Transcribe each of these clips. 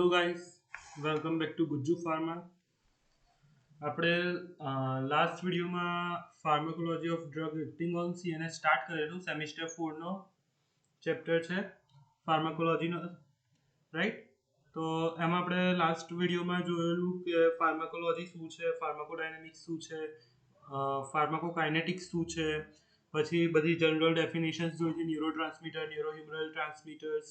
Hello guys, welcome back to Gujju Pharma. આપણે last વિડીયોમાં pharmacology of drug acting on CNS start કરેલું semester 4 નો chapter છે ફાર્માકોલોજીનો, રાઈટ? તો એમાં આપણે લાસ્ટ વિડીયોમાં જોયેલું કે ફાર્માકોલોજી શું છે, ફાર્માકોડાયનેમિક્સ શું છે, ફાર્માકોકાઇનેટિક્સ શું છે, પછી બધી જનરલ ડેફિનેશન્સ જોઈ હતી, ન્યુરોટ્રાન્સમીટર, ન્યુરોહ્યુમરલ ટ્રાન્સમીટર્સ,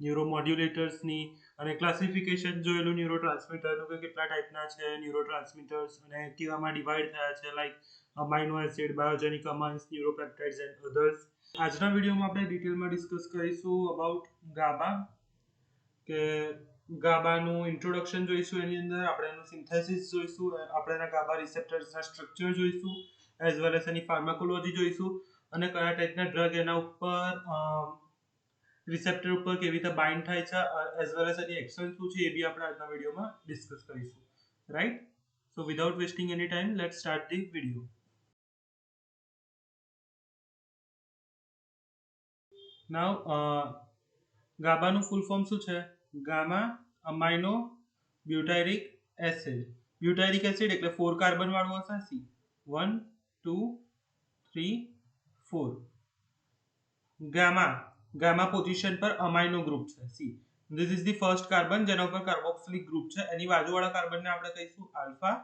ન્યુરોમોડ્યુલેટર્સની, અને ક્લાસિફિકેશન જોયેલું ન્યુરોટ્રાન્સમીટરનું કે કેટલા ટાઈપના છે ન્યુરોટ્રાન્સમીટર્સ અને કેવામાં ડિવાઈડ થયા છે, like amino acid, biogenic amines, neuropeptides and others. આજના વિડીયોમાં આપણે ડિટેલમાં ડિસ્કસ કરીશું અબાઉટ ગાબા, કે ગાબાનું ઇન્ટ્રોડક્શન જોઈશું, એની અંદર આપણે એનું સિન્થેસિસ જોઈશું, આપણે એના ગાબા રિસેપ્ટર્સના સ્ટ્રક્ચર જોઈશું, એઝ વેલ એઝ એની ફાર્માકોલોજી જોઈશું, અને કયા ટાઈપના ડ્રગ એના ઉપર રિસેપ્ટર ઉપર કેવી રીતે બાઇન્ડ થાય છે, as well as any action શું છે, એ બી આપણે આજના વિડીયોમાં ડિસ્કસ કરીશું, right? So without wasting any time, let's start the video. Now ગાબાનું ફૂલ ફોર્મ શું છે? Gamma amino butyric acid. Butyric acid એટલે 4 કાર્બન વાળું હશે. સી 1 2 3 4. ગામા પોઝિશન પર અમાઇનો ગ્રુપ છે. See this is the first carbon જેના ઉપર કાર્બોક્સિલિક ગ્રુપ છે. એની બાજુવાળા કાર્બનને આપણે કહીશું આલ્ફા,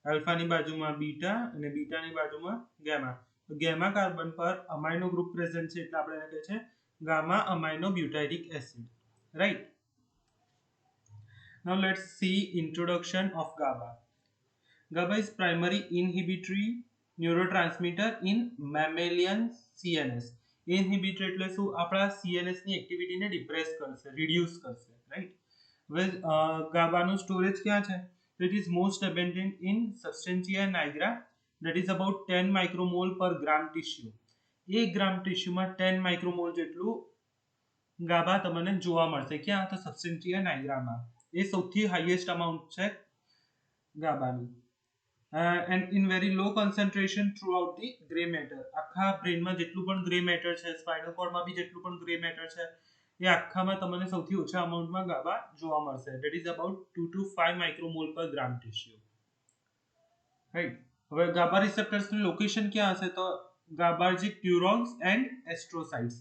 આલ્ફાની બાજુમાં બીટા અને બીટાની બાજુમાં ગેમા. તો ગેમા કાર્બન પર અમાઇનો ગ્રુપ પ્રેઝન્ટ છે એટલે આપણે એને કહીએ છીએ gamma amino butyric acid, right? Now let's see introduction of GABA. GABA is primary inhibitory neurotransmitter in mammalian CNS. Inhibitory એટલે શું? આપણા CNS ની એક્ટિવિટીને ડિપ્રેસ કરશે, રિડ્યુસ કરશે, રાઈટ? હવે GABA નું સ્ટોરેજ ક્યાં છે? It is most abundant in substantia nigra, that is about 10 micromole per gram tissue. 1 ગ્રામ ટિશ્યુમાં 10 માઇક્રોમોલ જેટલું ગાબા તમને જોવા મળશે. ક્યાં? તો સબસ્ટેન્શિયા નાઇગ્રામાં. એ સૌથી હાઈએસ્ટ અમાઉન્ટ છે ગાબાની. And in very low concentration throughout the grey matter. આખા બ્રેનમાં જેટલું પણ ગ્રે મેટર છે, સ્પાઇનલ કોર્ડમાં બી જેટલું પણ ગ્રે મેટર છે, એ આખામાં તમને સૌથી ઓછા અમાઉન્ટમાં ગાબા જોવા મળશે. ધેટ ઇઝ અબાઉટ 2 to 5 માઇક્રોમોલ પર ગ્રામ ટિશ્યુ, રાઈટ? હવે ગાબા રિસેપ્ટર્સની લોકેશન ક્યાં હશે? તો GABAergic neurons and astrocytes.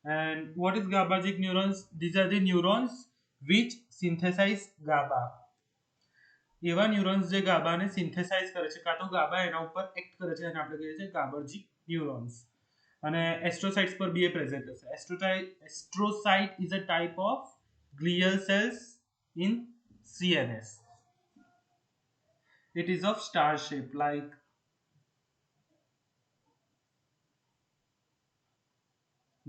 And what is GABAergic neurons? These are the neurons which synthesize GABA. એવા ન્યુરોન્સ જે ગાબાને સિન્થેસાઇઝ કરે છે, કાં તો ગાબા એના ઉપર એક્ટ કરે છે, અને આપણે કહીએ છીએ GABAergic neurons. અને એસ્ટ્રોસાઇટ્સ પર બી એ પ્રેઝન્ટ હશે. Astrocyte is a type of glial cells in CNS. It is of star shape, like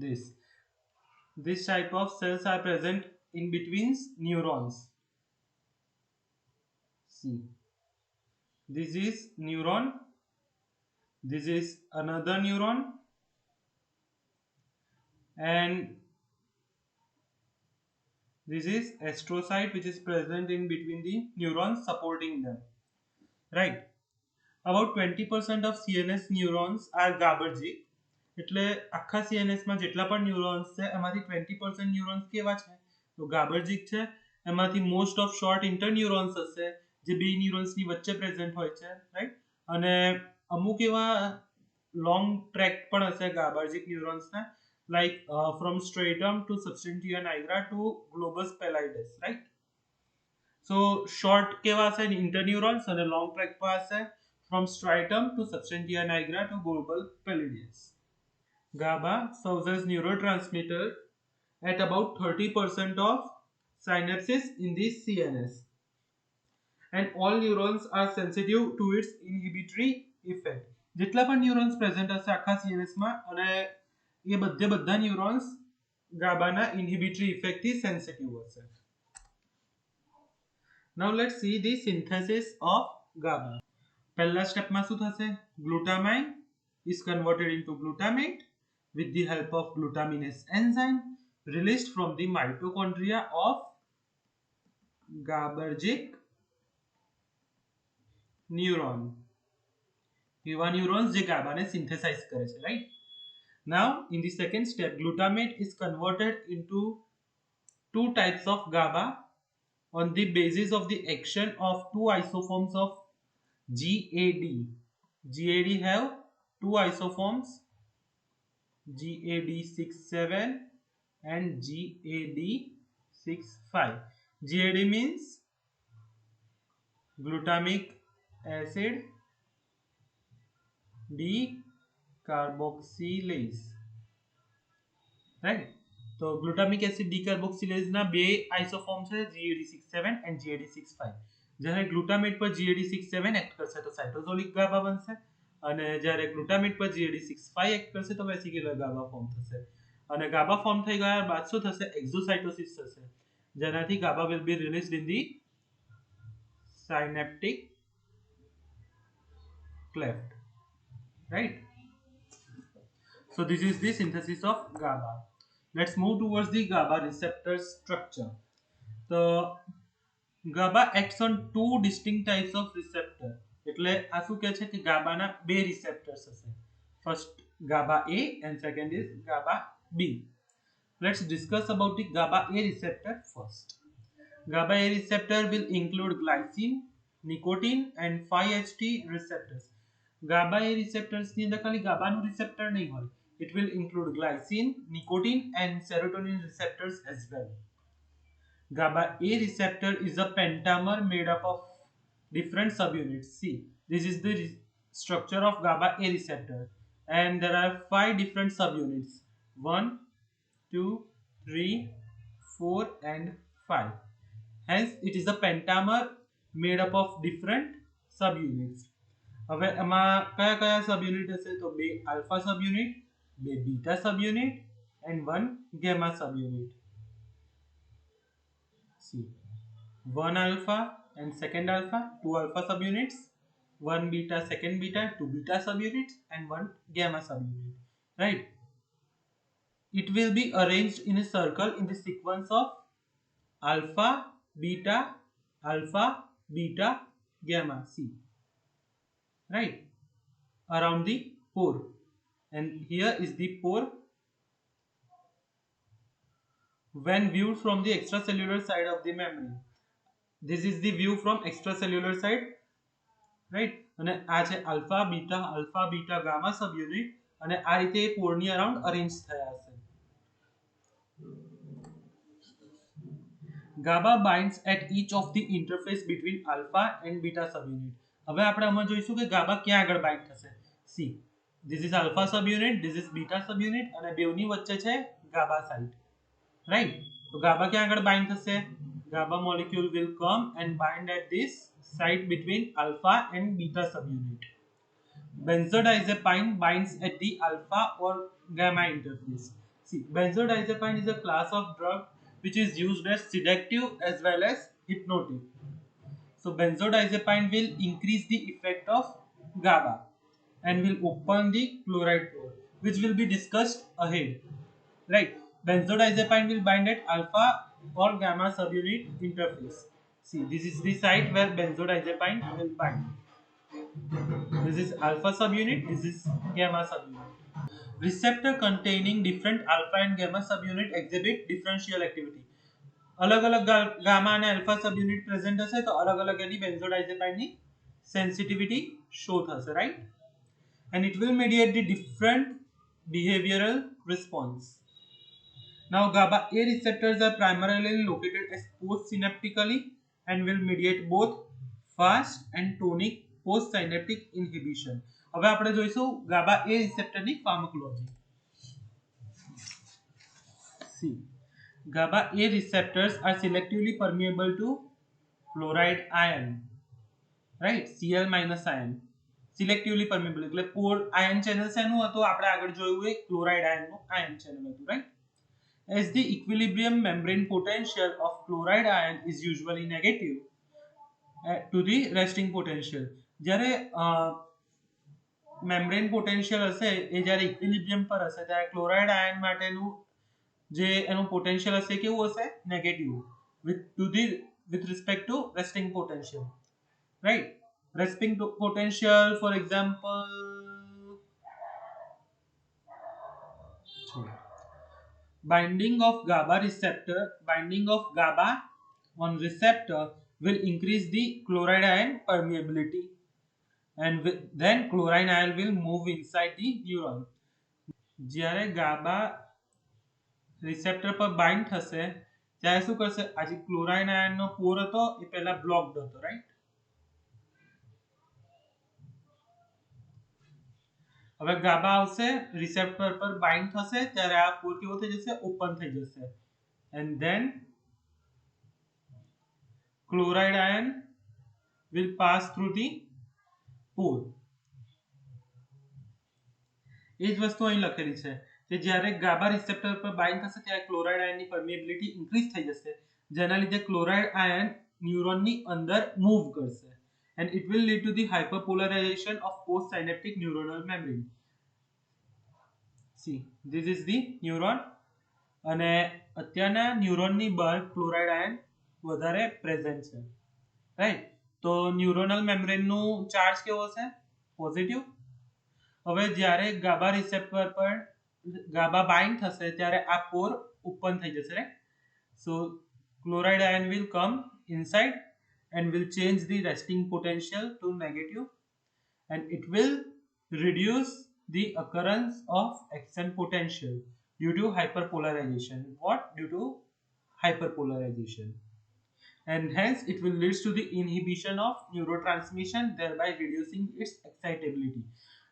this type of cells are present in between neurons. See, this is neuron, this is another neuron, and this is astrocyte which is present in between the neurons supporting them, right? About 20% of CNS neurons are GABAergic. એટલે આખા CNS માં જેટલા પણ neurons છે એમાંથી 20% neurons કેવા છે? તો GABAergic છે. એમાંથી મોસ્ટ ઓફ શોર્ટ ઇન્ટરન્યુરોન્સ હશે જે બે ન્યુરોન્સની વચ્ચે પ્રેઝન્ટ હોય છે, રાઈટ? અને અમુક એવા લોંગ ટ્રેક પણ હશે GABAergic ન્યુરોન્સના, like from striatum to substantia nigra to globus pallidus, right? So short કેવા હશે? ઇન્ટરન્યુરોન્સ, અને લોંગ ટ્રેક પર હશે from striatum to substantia nigra to global pallidus. GABA serves as neurotransmitter at about 30% of synapses in the CNS, and all neurons are sensitive to its inhibitory effect. જેટલા પણ neurons present હશે આખા CNS માં, અને એ બધા neurons ગાબાના ઇન્હિબિટરી ઇફેક્ટથી sensitive હશે. Now let's see the synthesis of GABA. પહેલા સ્ટેપમાં શું થશે? Glutamine is converted into glutamate with the help of glutaminase enzyme released from the mitochondria of GABAergic neuron. એવા ન્યુરોન્સ જે ગાબાને સિન્થેસાઇઝ કરે છે, right? Now in the second step, glutamate is converted into two types of GABA on the basis of the action of two isoforms of GAD. GAD have two isoforms, GAD67 and GAD65. GAD means glutamic acid decarboxylase, right? तो glutamic acid decarboxylase ना બે આઇસોફોર્મ છે GAD67 and GAD65. જ્યારે glutamate પર GAD67 act કરશે તો સાઇટોઝોલિક GABA બનશે અને જ્યારે ગ્લુટામેટ પર GAD65 એક્ટ કરશે તો વેસિક્યુલર ગાબા ફોર્મ થશે અને ગાબા ફોર્મ થઈ ગયા બાદ શું થશે એક્ઝોસાઇટોસિસ થશે જેનાથી GABA will be released in the synaptic cleft, right? So this is the synthesis of GABA. Let's move towards the GABA receptor structure. So GABA acts on two distinct types of receptor. એટલે આ શું કહે છે કે GABA ના બે receptors હશે. First GABA A and second is GABA B. Let's discuss about the GABA A receptor first. GABA A receptor will include glycine, nicotine and 5-HT receptors. GABA A receptors ની અંદર ખાલી GABA નું receptor નહીં હોય. It will include glycine, nicotine and serotonin receptors as well. GABA A receptor is a pentamer made up of different subunits. See, this is the structure of GABA A receptor and there are 5 different subunits. 1, 2, 3, 4 and 5. Hence, it is a pentamer made up of different subunits. હવે એમાં કયા કયા subunit હશે તો બે alpha subunit, બે beta subunit and 1 gamma subunit. See, 1 alpha and second alpha, 2 alpha subunits, 1 beta, second beta, 2 beta subunits and 1 gamma subunit, right? It will be arranged in a circle in the sequence of alpha, beta, gamma. See, right, around the pore, and here is the pore. When viewed from the extracellular side of the membrane, this is the view from extracellular side, right? અને આ છે alpha beta gamma subunit અને આ રીતે pore ની around arrange થયા હશે. GABA binds at each of the interface between alpha and beta subunit. હવે આપણે આમાં જોઈશું કે GABA ક્યાં આગળ bind થશે. See, this is alpha subunit, this is beta subunit અને બેવની વચ્ચે છે GABA site, right? So GABA ક્યાં આગળ bind થશે? GABA molecule will come and bind at this site between alpha and beta subunit. Benzodiazepine binds at the alpha or gamma interface. See, benzodiazepine is a class of drug which is used as sedative as well as hypnotic. So benzodiazepine will increase the effect of GABA and will open the chloride pore, which will be discussed ahead, right? Benzodiazepine will bind at alpha or gamma subunit interface. See, this is the site where benzodiazepine will bind. This is alpha subunit, this is gamma subunit. Receptor containing different alpha and gamma subunit exhibit differential activity. अलग अलग gamma અને alpha subunit present હશે તો अलग अलग એની બેન્ઝોડાઇઝેપાઇન ની sensitivity show થશે, right? And it will mediate the different behavioral response. Now GABA A receptors are primarily located as postsynaptically and will mediate both fast and tonic postsynaptic inhibition. હવે આપણે જોઈશું GABA A receptor ની pharmacology. See, GABA A receptors are selectively permeable to chloride ion, right? Cl- ion selectively permeable એટલે pore ion channel શેનું હતું આપણે આગળ જોયું એ chloride ion નું ion channel હતું, right? As the equilibrium membrane potential of chloride ion is usually negative to the resting potential. જ્યારે membrane potential હશે એ જ્યારે equilibrium પર હશે ત્યારે chloride ion માટેનું જે એનું પોટેન્શિયલ હશે કેવું હશે negative with respect to resting potential, right? Resting potential, for example, binding of GABA on receptor will increase the chloride ion permeability, and then chloride ion will move inside the neuron. જ્યારે GABA receptor પર bind થશે ત્યારે શું કરશે, આ જે chloride આયનનો પોર હતો એ પહેલા બ્લોક્ડ હતો, રાઈટ? હવે GABA આવશે, રિસેપ્ટર પર બાઇન્ડ થશે ત્યારે આ પોર કેવો થઈ જશે, ઓપન થઈ જશે, and then chloride ion will pass through the pore. એ જ વસ્તુ અહીં લખેલી છે કે જ્યારે GABA રિસેપ્ટર પર બાઇન્ડ થશે ત્યારે ક્લોરાઇડ આયનની પરમિએબિલિટી ઇન્ક્રીઝ થઈ જશે, જેના લીધે ક્લોરાઇડ આયન ન્યુરોનની અંદર મૂવ કરશે, and it will lead to the hyperpolarization of postsynaptic neuronal membrane. See, this is the neuron, અને અત્યારના ન્યુરોનની બહાર ક્લોરાઇડ આયન વધારે પ્રેઝન્ટ છે, રાઈટ? તો ન્યુરોનલ મેમ્બ્રેનનું ચાર્જ કેવો હશે, પોઝિટિવ. હવે જ્યારે GABA રિસેપ્ટર પર GABA બાઇન્ડ થશે ત્યારે આ પોર ઓપન થઈ જશે, right? So chloride ion will come inside and will change the resting potential to negative, and it will reduce the occurrence of action potential due to hyperpolarization. What? Due to hyperpolarization, and hence it will lead to the inhibition of neurotransmission, thereby reducing its excitability.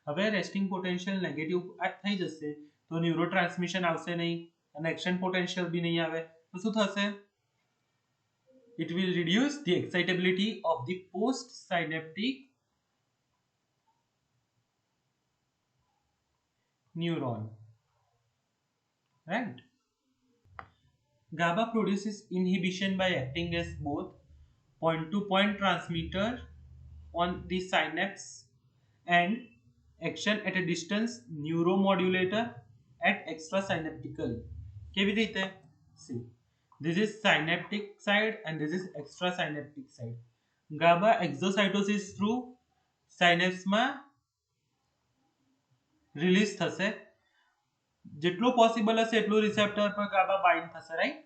હવે resting potential negative થઈ જશે તો ન્યુરોટ્રાન્સમિશન આવશે નહીં અને action potential બી નહીં આવે, તો શું થશે? It will reduce the excitability of the postsynaptic neuron, right? GABA produces inhibition by acting as both point-to-point transmitter on the synapse and action at a distance neuromodulator at extrasynaptically. કેવી રીતે? See, this is synaptic side and this is extrasynaptic side. GABA exocytosis through synapse માં release થશે, જેટલું possible હશે એટલું receptor પર GABA bind થશે, right?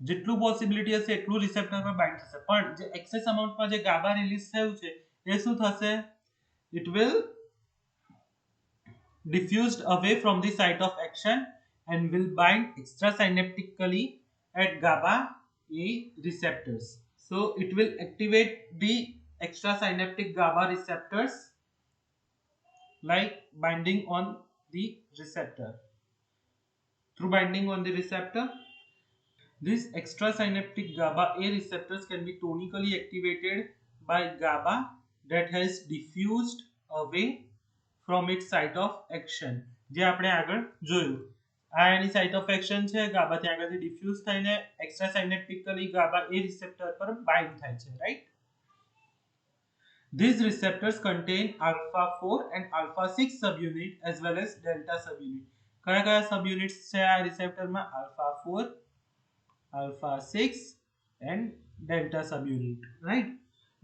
જેટલું પોસિબિલિટી હશે એટલું રિસેપ્ટર પર બાઇન્ડ થશે, પણ જે એક્સેસ અમાઉન્ટમાં જે GABA રિલીઝ થયું છે એ શું થશે? It will diffused away from the site of action and will bind extrasynaptically at GABA A receptors. So it will activate the extrasynaptic GABA receptors, like binding on the receptor. Through binding on the receptor, these extrasynaptic GABA A receptors can be tonically activated by GABA that has diffused away from its site of action. જે આપણે આગળ જોયું, આ એની site of action છે, GABA ત્યાં આગળથી diffuse થઈને એક્સ્ટ્રાસાઇનેપ્ટિકલી GABA A receptor પર બાઇન્ડ થાય છે, right? These receptors contain alpha 4 and alpha 6 subunit as well as delta subunit. કયા કયા subunits છે આ રિસેપ્ટરમાં? alpha 4, alpha 6 and delta subunit, right?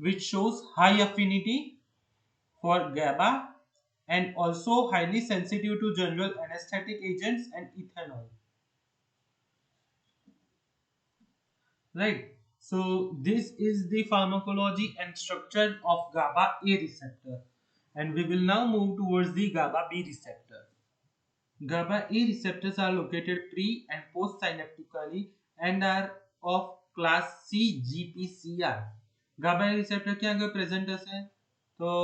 Which shows high affinity for GABA and also highly sensitive to general anesthetic agents and ethanol, right? So this is the pharmacology and structure of GABA A receptor, and we will now move towards the GABA B receptor. GABA A receptors are located pre and post synaptically and are of class C GPCR. GABA A receptor क्या अगर present हसे तो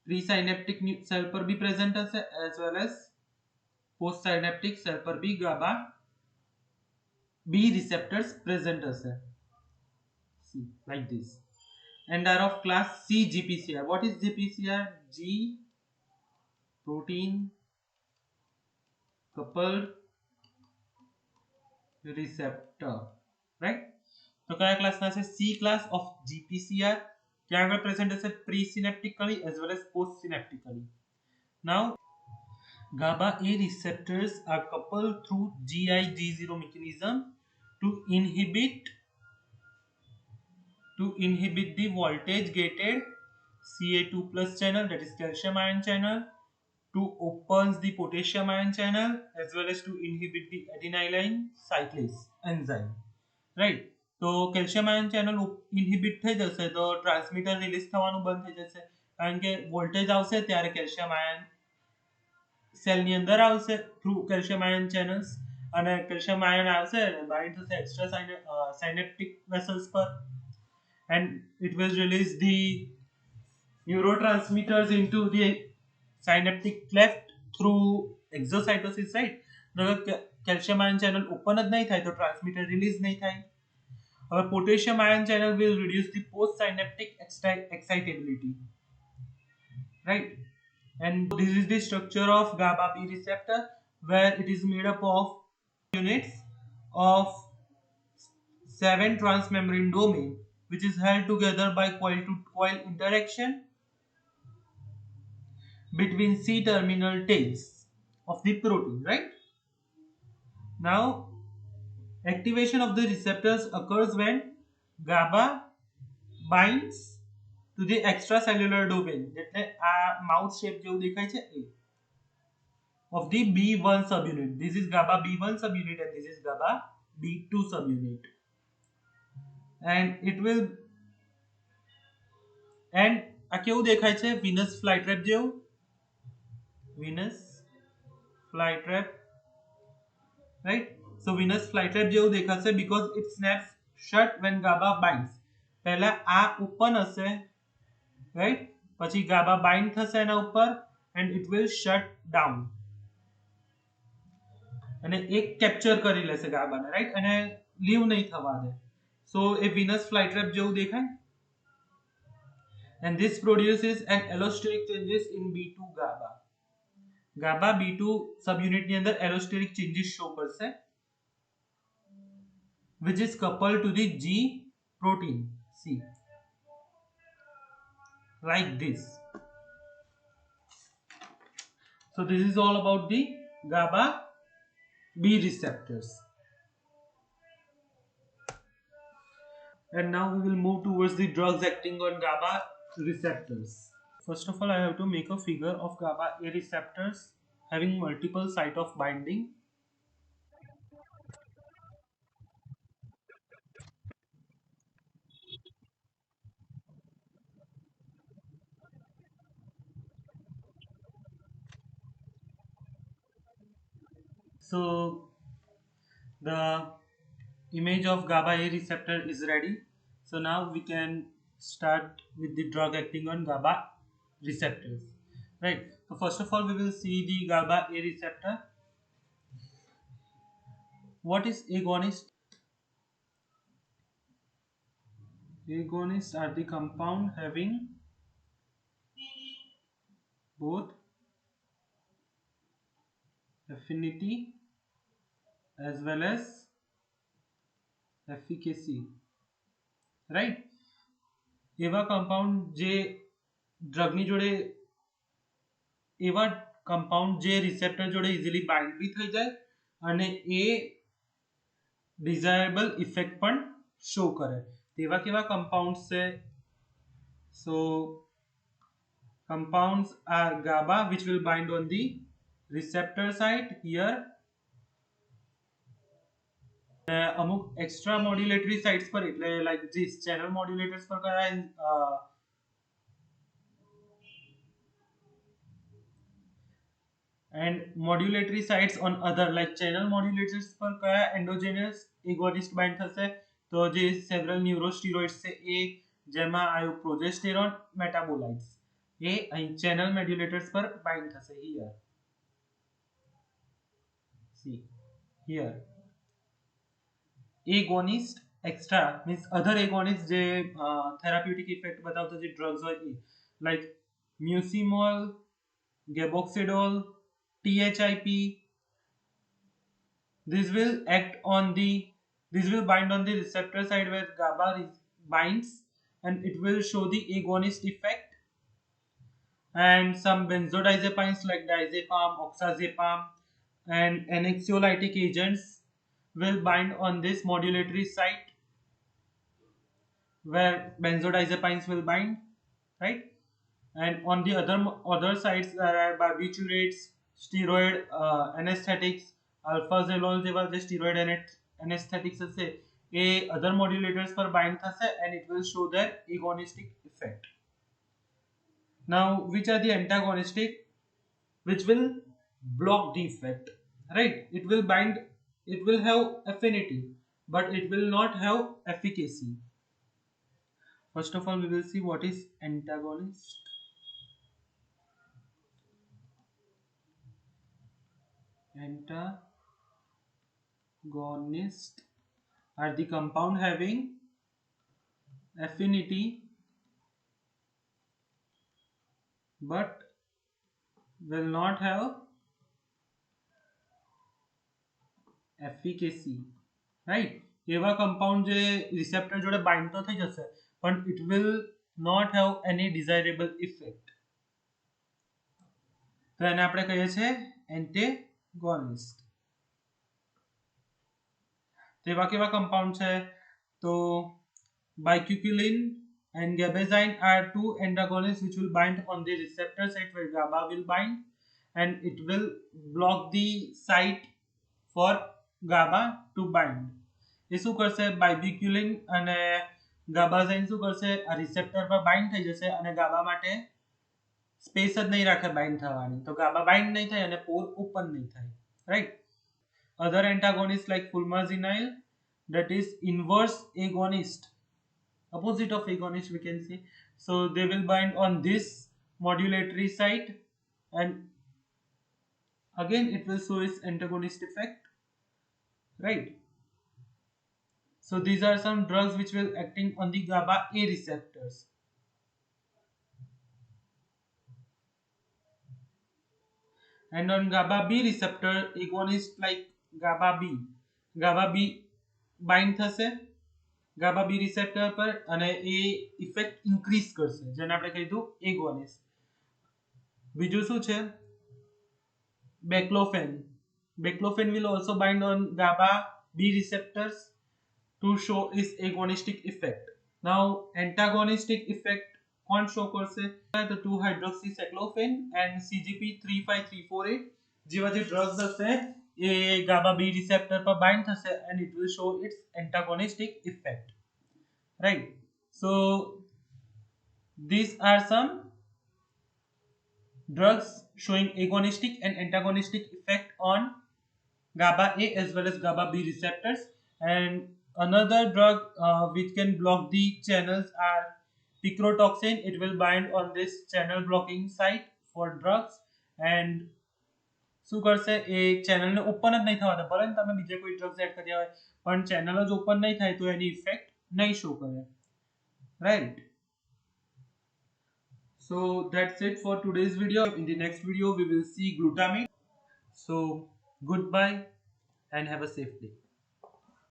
presynaptic cell पर भी present हसे as well as post synaptic cell पर भी GABA B receptors present हसे. See, like this, and are of class C GPCR. What is GPCR? G protein coupled receptor, right? तो क्या क्लास ना से C class of GPCR क्या अगर present है presynaptically as well as postsynaptically. Now GABA A receptors are coupled through GIG0 mechanism to inhibit the voltage gated Ca2 plus channel, that is calcium ion channel, to open the potassium ion channel as well as to inhibit the adenylate cyclase enzyme, right? તો calcium ion channel ઇન્હિબિટ થઈ જશે તો transmitter release થવાનું બંધ થઈ જશે, કારણ કે વોલ્ટેજ આવશે ત્યારે કેલ્શિયમ આયન સેલની અંદર આવશે થ્રુ કેલ્શિયમ આયન ચેનલ્સ, અને કેલ્શિયમ આયન આવશે બાઇન્ડ થશે એક્સ્ટ્રા સાયનેપ્ટિક વેસલ્સ પર, and it will release the neurotransmitters into the synaptic cleft through exocytosis, right? Calcium ion channel open જ નહીં થાય તો ટ્રાન્સમીટર રિલીઝ નહીં થાય. હવે potassium ion channel will reduce the post synaptic excitability, right? And this is the structure of GABA B receptor, where it is made up of units of 7 transmembrane domain which is held together by coil to coil interaction between C-terminal tails of the protein, right? Now, activation of the receptors occurs when GABA binds to the extracellular domain, એટલે આ mouth shape જેવું દેખાય છે એ, of the B1 subunit. This is GABA B1 subunit and this is GABA B2 subunit. And it will, and આ કેવું દેખાય છે Venus ફ્લાઇટ્રેપ જેવું, Venus ફ્લાઇટ્રેપ, right? So venous flytrap જેવું દેખાશે because it snaps shut when GABA binds. પહેલા આ open હશે, right? પછી GABA bind થશે એના ઉપર and it will shut down. અને એક કેપ્ચર કરી લેશે GABA ને, right? અને લીવ નહીં થવા દે. So a venous flytrap જેવું દેખાય. And this produces an allosteric changes in B2 GABA. GABA B2 subunit ની અંદર allosteric changes show કરશે, which is coupled to the G protein C, like this. So this is all about the GABA B receptors. And now we will move towards the drugs acting on GABA receptors. First of all, I have to make a figure of GABA A receptors having multiple site of binding. So the image of GABA A receptor is ready. So now we can start with the drug acting on GABA receptors, right? So first of all we will see the GABA A receptor. What is agonist? Agonists are the compound having both affinity as well as efficacy, right? એવા compound જે ડ્રગની જોડે, એવા compound જે receptor જોડે easily bind भी થઈ જાય અને એ desirable effect પણ show કરે. તેવા કેવા compounds છે? So compounds are GABA which will bind on the receptor site here. અમુક extra modulatory sites પર, એટલે like this channel modulators પર કયા and modulatory sites on other like channel modulators પર કયા endogenous agonist bind થશે? તો જે several neurosteroids છે એ, જેમાં આવ્યું progesterone metabolites, એ અહીં channel modulators પર bind થશે here. See here. Agonist extra means other agonists જે therapeutic effect બતાવતા જે drugs હોય એ, like mucimol, gaboxidol, THIP. This will bind on the receptor side where GABA binds and it will show the agonist effect. And some benzodiazepines like diazepam, oxazepam and anxiolytic agents will bind on this modulatory site where benzodiazepines will bind, right? and on the other sides there are barbiturates, steroid anesthetics, alpha-zolol જેવા જે steroid anesthetics હશે એ other modulators પર bind થશે and it will show their agonistic effect. Now which are the antagonistic, which will block the effect, right? It will bind, it will have affinity but it will not have efficacy. First of all we will see what is antagonist. Antagonist are the compound having affinity but will not have efficacy, right? એવા compound જે receptor જોડે bind તો થઈ જશે પણ it will not have any desirable effect, તો એને આપણે કહીએ છીએ antagonist. તેવા કેવા compound છે તો bicuculin and gabazine are two antagonists which will bind on the receptor site where GABA will bind and it will block the site for GABA to bind. એ શું કરશે બાયબિક્યુલિન અને ગાબાઝાઇન શું કરશે આ રિસેપ્ટર પર બાઇન્ડ થઈ જશે અને ગાબા માટે સ્પેસ જ નહીં રાખે બાઇન્ડ થવાની, તો ગાબા બાઇન્ડ નહીં થાય અને પોર ઓપન નહીં થાય, right? Other antagonists like fulmazinil, that is inverse agonist, opposite of agonist we can say, so they will bind on this modulatory site and again it will show its antagonist effect, right? So these are some drugs which will acting on the GABA A receptors. And on GABA B receptor agonist like GABA B bind થશે GABA B receptor પર અને એ effect increase કરશે જેને આપણે કહીશું એગોનિસ્ટ. બીજું શું છે બેક્લોફેન will also bind on GABA B receptors to show its agonistic effect. Now antagonistic effect कौन शो करશે તો 2-hydroxycyclophane and CGP35348 જેવા જે ડ્રગ્સ હશે એ GABA B receptor પર bind થશે and it will show its antagonistic effect, right? So these are some drugs showing agonistic and antagonistic effect on GABA A as well as GABA B receptors. And another drug which can block the channels are picrotoxin. It will bind on this channel blocking site for drugs and શું કરશે એ ચેનલને open જ નહીં થવા દે, ભલે ને તમે બીજે કોઈ ડ્રગ્સ એડ કર્યા હોય પણ ચેનલ જ ઓપન નહીં થાય તો એની ઇફેક્ટ નહીં શો કરે, right? So that's it for today's video. In the next video we will see glutamate. So goodbye and have a safe day.